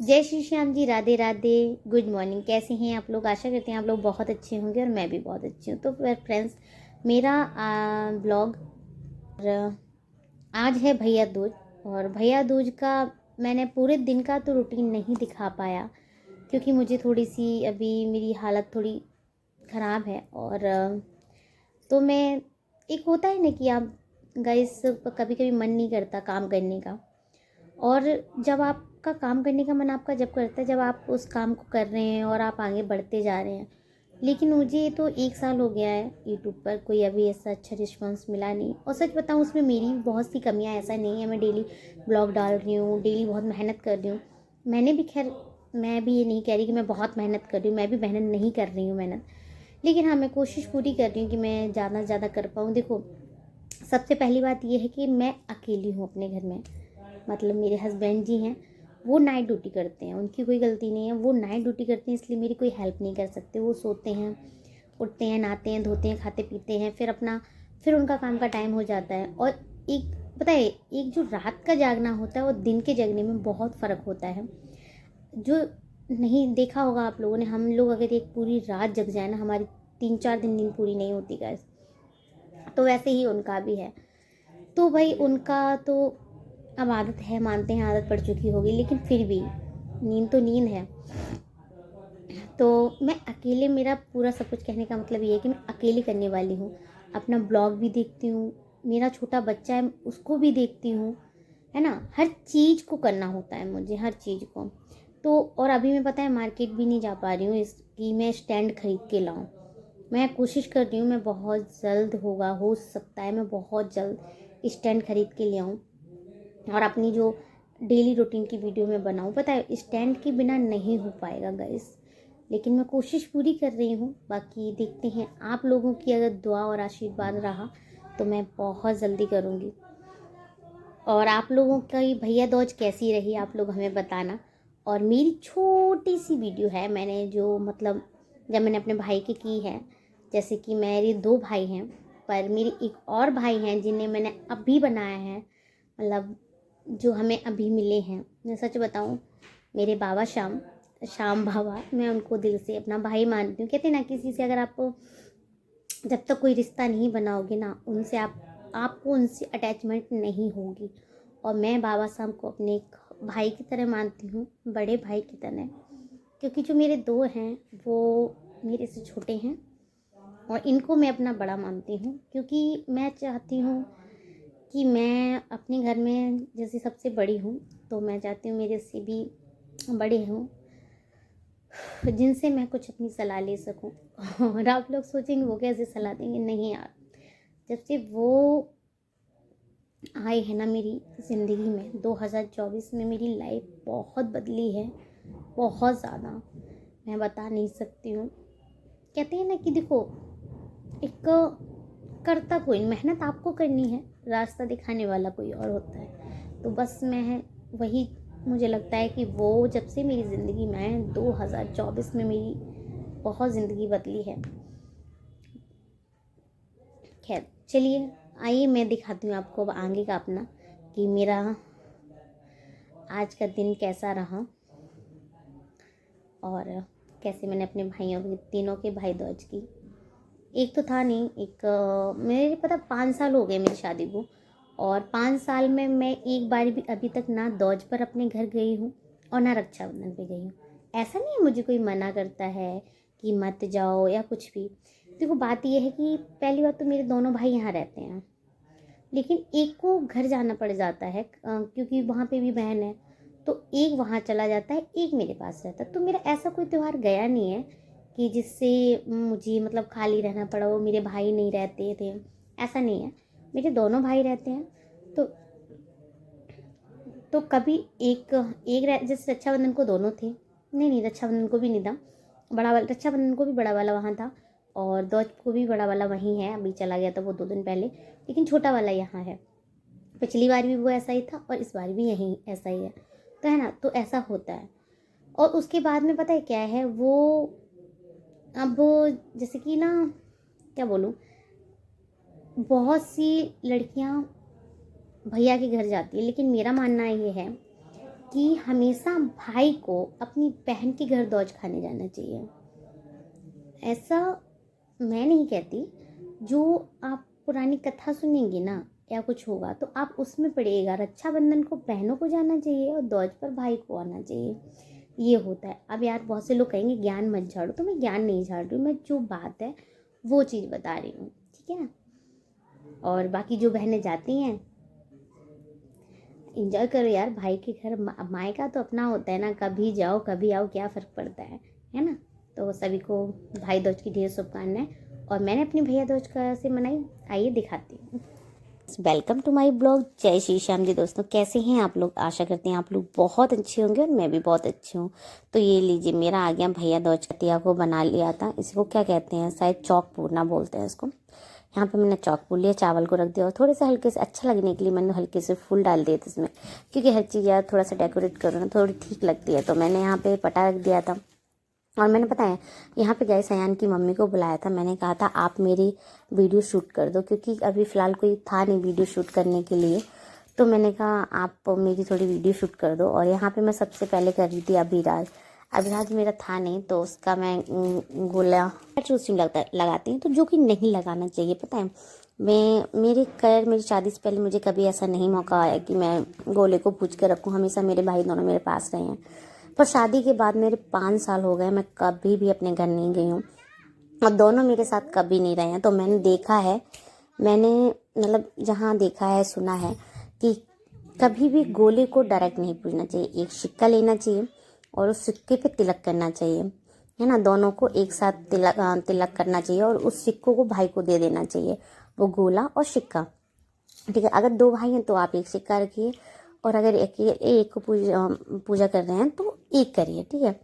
जय Shri Shyam ji, Radhe Radhe. Good morning. कैसे हैं आप लोग? आशा करते हैं आप लोग बहुत अच्छे होंगे और मैं भी बहुत अच्छी हूँ। तो फिर फ्रेंड्स, मेरा ब्लॉग आज है भैया दूज। और भैया दूज का मैंने पूरे दिन का तो रूटीन नहीं दिखा पाया, क्योंकि मुझे थोड़ी सी अभी मेरी हालत थोड़ी ख़राब है। और तो मैं, एक होता है ना कि आप गाइस कभी कभी मन नहीं करता काम करने का। और जब आपका काम करने का मन आपका जब करता है, जब आप उस काम को कर रहे हैं और आप आगे बढ़ते जा रहे हैं। लेकिन मुझे तो 1 साल हो गया है यूट्यूब पर कोई अभी ऐसा अच्छा रिस्पॉन्स मिला नहीं। और सच बताऊँ, उसमें मेरी भी बहुत सी कमियां, ऐसा नहीं है। मैं डेली ब्लॉग डाल रही हूँ, डेली बहुत मेहनत कर रही हूँ। मैंने भी खैर, मैं भी ये नहीं कह रही कि मैं बहुत मेहनत कर रही हूँ, मैं भी मेहनत नहीं कर रही हूँ मेहनत। लेकिन हाँ, मैं कोशिश पूरी कर रही हूँ कि मैं ज़्यादा से ज़्यादा कर पाऊँ। देखो, सबसे पहली बात ये है कि मैं अकेली हूँ अपने घर में। मतलब मेरे हस्बैंड जी हैं, वो नाइट ड्यूटी करते हैं, उनकी कोई गलती नहीं है। वो नाइट ड्यूटी करते हैं, इसलिए मेरी कोई हेल्प नहीं कर सकते। वो सोते हैं, उठते हैं, नहाते हैं, धोते हैं, खाते पीते हैं, फिर उनका काम का टाइम हो जाता है। और एक पता है, एक जो रात का जागना होता है वो दिन के जगने में बहुत फ़र्क होता है। जो नहीं देखा होगा आप लोगों ने, हम लोग अगर एक पूरी रात जग जाए ना, हमारी 3-4 दिन नींद पूरी नहीं होती गाइस। तो वैसे ही उनका भी है। तो भाई उनका तो अब आदत है, मानते हैं आदत पड़ चुकी होगी, लेकिन फिर भी नींद तो नींद है। तो मैं अकेले, मेरा पूरा सब कुछ कहने का मतलब ये है कि मैं अकेले करने वाली हूँ। अपना ब्लॉग भी देखती हूँ, मेरा छोटा बच्चा है उसको भी देखती हूँ, है ना। हर चीज़ को करना होता है मुझे, हर चीज़ को। तो और अभी मैं, पता है, मार्केट भी नहीं जा पा रही हूँ इसकी मैं स्टैंड खरीद के लाऊं। मैं कोशिश कर रही हूँ, मैं बहुत जल्द होगा, हो सकता है मैं बहुत जल्द स्टैंड खरीद के ले आऊँ और अपनी जो डेली रूटीन की वीडियो में बनाऊँ। पता है, स्टैंड के बिना नहीं हो पाएगा गाइस, लेकिन मैं कोशिश पूरी कर रही हूँ। बाकी देखते हैं, आप लोगों की अगर दुआ और आशीर्वाद रहा तो मैं बहुत जल्दी करूँगी। और आप लोगों की भैया दूज कैसी रही, आप लोग हमें बताना। और मेरी छोटी सी वीडियो है, मैंने जो मतलब जब मैंने अपने भाई की है, जैसे कि मेरे 2 भाई हैं, पर मेरे एक और भाई हैं जिन्हें मैंने अभी बनाया है, मतलब जो हमें अभी मिले हैं। मैं सच बताऊं, मेरे बाबा श्याम श्याम बाबा, मैं उनको दिल से अपना भाई मानती हूँ। कहते हैं ना, किसी से अगर आप जब तक कोई रिश्ता नहीं बनाओगे ना, उनसे आपको उनसे अटैचमेंट नहीं होगी। और मैं बाबा साहब को अपने एक भाई की तरह मानती हूँ, बड़े भाई की तरह। क्योंकि जो मेरे 2 हैं वो मेरे से छोटे हैं, और इनको मैं अपना बड़ा मानती हूँ। क्योंकि मैं चाहती हूँ कि मैं अपने घर में जैसे सबसे बड़ी हूँ, तो मैं चाहती हूँ मेरे से भी बड़े हों, जिनसे मैं कुछ अपनी सलाह ले सकूं। और आप लोग सोचेंगे वो कैसे सलाह देंगे? नहीं यार, जब से वो आए हैं ना मेरी ज़िंदगी में, 2024 में मेरी लाइफ बहुत बदली है, बहुत ज़्यादा। मैं बता नहीं सकती हूँ। कहते हैं ना कि देखो, एक करता कोई, मेहनत आपको करनी है, रास्ता दिखाने वाला कोई और होता है। तो बस मैं वही, मुझे लगता है कि वो जब से मेरी ज़िंदगी में आए 2024 में, मेरी बहुत ज़िंदगी बदली है। खैर चलिए, आइए मैं दिखाती हूँ आपको अब आगे का अपना, कि मेरा आज का दिन कैसा रहा और कैसे मैंने अपने भाइयों की, तीनों के भाई दूज की। एक तो था नहीं, एक मेरे पता 5 साल हो गए मेरी शादी को, और 5 साल में मैं एक बार भी अभी तक ना दूज पर अपने घर गई हूँ और ना रक्षाबंधन पे गई हूँ। ऐसा नहीं है मुझे कोई मना करता है कि मत जाओ या कुछ भी। देखो, बात यह है कि पहली बात तो मेरे दोनों भाई यहाँ रहते हैं, लेकिन एक को घर जाना पड़ जाता है, क्योंकि वहाँ पे भी बहन है। तो एक वहाँ चला जाता है, एक मेरे पास रहता है। तो मेरा ऐसा कोई त्यौहार गया नहीं है कि जिससे मुझे मतलब खाली रहना पड़ा, वो मेरे भाई नहीं रहते थे, ऐसा नहीं है। मेरे दोनों भाई रहते हैं। तो कभी एक एक जैसे रक्षाबंधन को दोनों थे, नहीं नहीं, रक्षाबंधन को भी नहीं था, बड़ा वाला रक्षाबंधन को भी बड़ा वाला वहाँ था, और दूज को भी बड़ा वाला वहीं है। अभी चला गया था वो 2 दिन पहले, लेकिन छोटा वाला यहाँ है। पिछली बार भी वो ऐसा ही था और इस बार भी यही ऐसा ही है। तो है ना, तो ऐसा होता है। और उसके बाद में पता है क्या है, वो अब जैसे कि ना, क्या बोलूँ, बहुत सी लड़कियां भैया के घर जाती है, लेकिन मेरा मानना ये है कि हमेशा भाई को अपनी बहन के घर दौज खाने जाना चाहिए। ऐसा मैं नहीं कहती, जो आप पुरानी कथा सुनेंगे ना या कुछ होगा तो आप उसमें पड़िएगा, रक्षाबंधन को बहनों को जाना चाहिए और दौज पर भाई को आना चाहिए, ये होता है। अब यार बहुत से लोग कहेंगे ज्ञान मत झाड़ो, तो मैं ज्ञान नहीं झाड़ रही हूँ, मैं जो बात है वो चीज़ बता रही हूँ, ठीक है। और बाकी जो बहनें जाती हैं, इंजॉय करो यार, भाई के घर मायका तो अपना होता है ना, कभी जाओ कभी आओ, क्या फ़र्क पड़ता है ना। तो सभी को भाई दूज की ढेर शुभकामनाएं। और मैंने अपनी भैया दूज कैसे मनाई, आइए दिखाती हूँ। Welcome to my blog. जय श्री श्याम जी। दोस्तों कैसे हैं आप लोग, आशा करते हैं आप लोग बहुत अच्छे होंगे और मैं भी बहुत अच्छी हूँ। तो ये लीजिए मेरा आ गया भैया दूज का, तिया को बना लिया था। इसको क्या कहते हैं, शायद चौक पूरना बोलते हैं इसको। यहाँ पे मैंने चौक पूर लिया, चावल को रख दिया और थोड़े से हल्के से अच्छा लगने के लिए मैंने हल्के से फूल डाल दिए थे इसमें, क्योंकि हर चीज़ यार थोड़ा सा डेकोरेट करो ना थोड़ी ठीक लगती है। तो मैंने यहाँ पे पटा रख दिया था। और मैंने पता है यहाँ पे गए सयान की मम्मी को बुलाया था, मैंने कहा था आप मेरी वीडियो शूट कर दो, क्योंकि अभी फ़िलहाल कोई था नहीं वीडियो शूट करने के लिए। तो मैंने कहा आप मेरी थोड़ी वीडियो शूट कर दो। और यहाँ पे मैं सबसे पहले कर रही थी अभिराज। अभिराज मेरा था नहीं तो उसका मैं गोला चूसिंग लगाती हूँ, तो जो कि नहीं लगाना चाहिए। पता है मेरी शादी से पहले मुझे कभी ऐसा नहीं मौका आया कि मैं गोले को पूछ कर रखूँ। हमेशा मेरे भाई दोनों मेरे पास रहे हैं, पर शादी के बाद मेरे 5 साल हो गए, मैं कभी भी अपने घर नहीं गई हूँ और दोनों मेरे साथ कभी नहीं रहे हैं। तो मैंने देखा है, मैंने मतलब जहाँ देखा है सुना है कि कभी भी गोले को डायरेक्ट नहीं पूछना चाहिए, एक सिक्का लेना चाहिए और उस सिक्के पे तिलक करना चाहिए, है ना। दोनों को एक साथ तिलक करना चाहिए और उस सिक्कों को भाई को दे देना चाहिए, वो गोला और सिक्का, ठीक है। अगर 2 भाई हैं तो आप एक सिक्का रखिए, और अगर एक को पूजा कर रहे हैं तो एक करिए, ठीक है,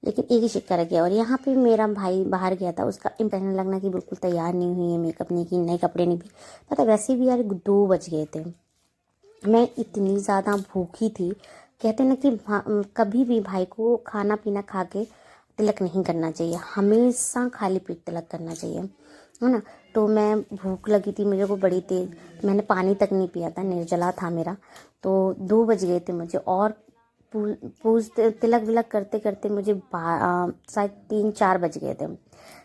लेकिन एक ही सिक्का रखिए। और यहाँ पे मेरा भाई बाहर गया था, उसका इम्प्रेशन लगना कि बिल्कुल तैयार नहीं हुई है, मेकअप नहीं की, नए कपड़े नहीं भी, पता वैसे भी यार 2 बज गए थे। मैं इतनी ज़्यादा भूखी थी। कहते ना कि कभी भी भाई को खाना पीना खा के तिलक नहीं करना चाहिए, हमेशा खाली पेट तिलक करना चाहिए, है ना। तो मैं भूख लगी थी मेरे को बड़ी तेज, मैंने पानी तक नहीं पिया था, निर्जला था मेरा। तो 2 बज गए थे मुझे, और तिलक विलक करते करते मुझे शायद 3-4 बज गए थे।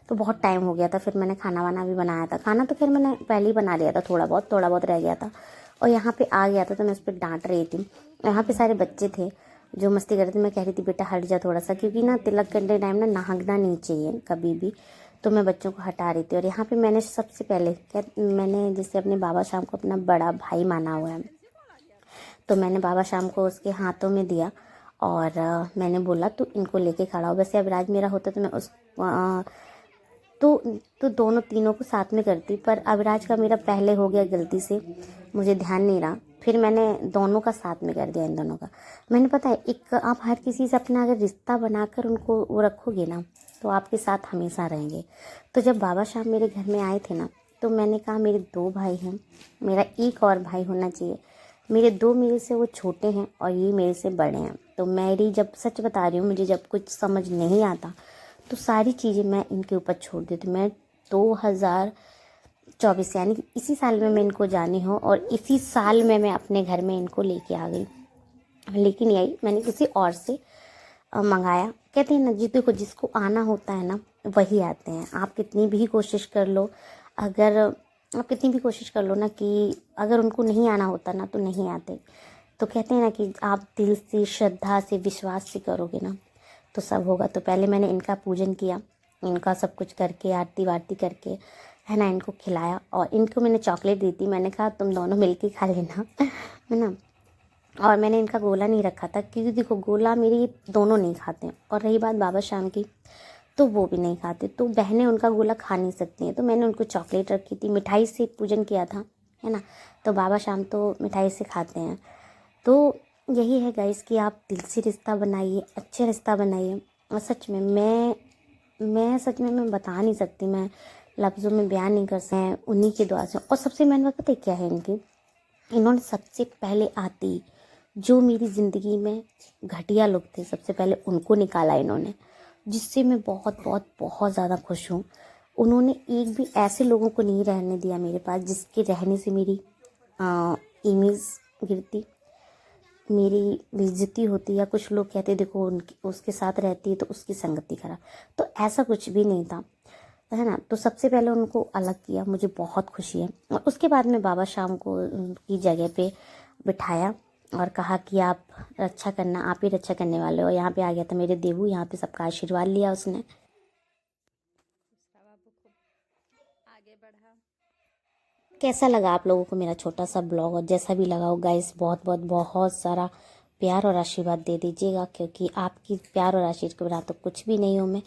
तो बहुत टाइम हो गया था। फिर मैंने खाना वाना भी बनाया था, खाना तो खैर मैंने पहले ही बना लिया था, थोड़ा बहुत रह गया था। और यहाँ पे आ गया था तो मैं उस पर डांट रही थी। यहाँ पे सारे बच्चे थे जो मस्ती कर रहे थे। मैं कह रही थी बेटा हट जा थोड़ा सा, क्योंकि ना तिलक करने टाइम ना नहाना नहीं चाहिए कभी भी। तो मैं बच्चों को हटा रही थी। और यहाँ पे मैंने सबसे पहले मैंने जैसे अपने बाबा शाम को अपना बड़ा भाई माना हुआ है, तो मैंने बाबा शाम को उसके हाथों में दिया और मैंने बोला तू इनको लेके खड़ा हो। वैसे अब राज मेरा होता तो मैं उस तो दोनों तीनों को साथ में करती, पर अविराज का मेरा पहले हो गया गलती से, मुझे ध्यान नहीं रहा, फिर मैंने दोनों का साथ में कर दिया, इन दोनों का। मैंने पता है एक आप हर किसी से अपना अगर रिश्ता बनाकर उनको वो रखोगे ना तो आपके साथ हमेशा रहेंगे। तो जब बाबा शाम मेरे घर में आए थे ना, तो मैंने कहा मेरे 2 भाई हैं, मेरा एक और भाई होना चाहिए, मेरे 2 मेरे से वो छोटे हैं और ये मेरे से बड़े हैं। तो मेरी जब सच बता रही हूँ, मुझे जब कुछ समझ नहीं आता तो सारी चीज़ें मैं इनके ऊपर छोड़ देती। मैं 2024 यानी कि इसी साल में मैं इनको जानी हूँ और इसी साल में मैं अपने घर में इनको लेके आ गई। लेकिन यही मैंने किसी और से मंगाया। कहते हैं ना जी, देखो जिसको आना होता है ना वही आते हैं। आप कितनी भी कोशिश कर लो, अगर आप कितनी भी कोशिश कर लो ना कि अगर उनको नहीं आना होता ना तो नहीं आते। तो कहते हैं ना कि आप दिल से श्रद्धा से विश्वास से करोगे ना तो सब होगा। तो पहले मैंने इनका पूजन किया, इनका सब कुछ करके आरती वारती करके, है ना, इनको खिलाया और इनको मैंने चॉकलेट दी थी। मैंने कहा तुम दोनों मिलके खा लेना, है ना। और मैंने इनका गोला नहीं रखा था क्योंकि देखो गोला मेरी दोनों नहीं खाते हैं। और रही बात बाबा शाम की, तो वो भी नहीं खाते, तो बहनें उनका गोला खा नहीं सकती हैं। तो मैंने उनको चॉकलेट रखी थी, मिठाई से पूजन किया था, है ना। तो बाबा शाम तो मिठाई से खाते हैं। तो यही है गाइस कि आप दिल से रिश्ता बनाइए, अच्छे रिश्ता बनाइए। और सच में मैं सच में मैं बता नहीं सकती, मैं लफ्ज़ों में बयान नहीं कर सकते हैं उन्हीं की दुआ से। और सबसे मेन बात पता है क्या है इनकी, इन्होंने सबसे पहले आती जो मेरी ज़िंदगी में घटिया लोग थे, सबसे पहले उनको निकाला इन्होंने, जिससे मैं बहुत बहुत बहुत ज़्यादा खुश हूँ। उन्होंने एक भी ऐसे लोगों को नहीं रहने दिया मेरे पास जिसके रहने से मेरी इमेज गिरती। मेरी बेइज्जती होती या कुछ लोग कहते देखो उनकी उसके साथ रहती है तो उसकी संगति खराब, तो ऐसा कुछ भी नहीं था, है ना। तो सबसे पहले उनको अलग किया, मुझे बहुत खुशी है। और उसके बाद में बाबा शाम को उनकी जगह पे बिठाया और कहा कि आप रक्षा करना, आप ही रक्षा करने वाले हो। यहाँ पे आ गया था मेरे देवू, यहाँ पे सबका आशीर्वाद लिया उसने। कैसा लगा आप लोगों को मेरा छोटा सा ब्लॉग? और जैसा भी लगा हो गाइस, बहुत बहुत बहुत सारा प्यार और आशीर्वाद दे दीजिएगा, क्योंकि आपकी प्यार और आशीर्वाद के बिना तो कुछ भी नहीं हूँ मैं।